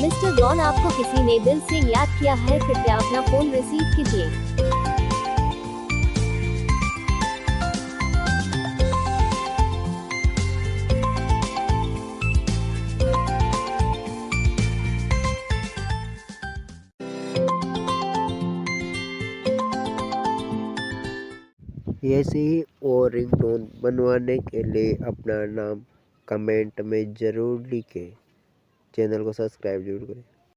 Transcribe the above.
Mister don, आपको किसी ने दिल से याद किया है, कृपया अपना फोन रिसीव कीजिए। ऐसे ही और रिंगटोन बनवाने के लिए अपना नाम कमेंट में ज़रूर लिखें। चैनल को सब्सक्राइब जरूर करें।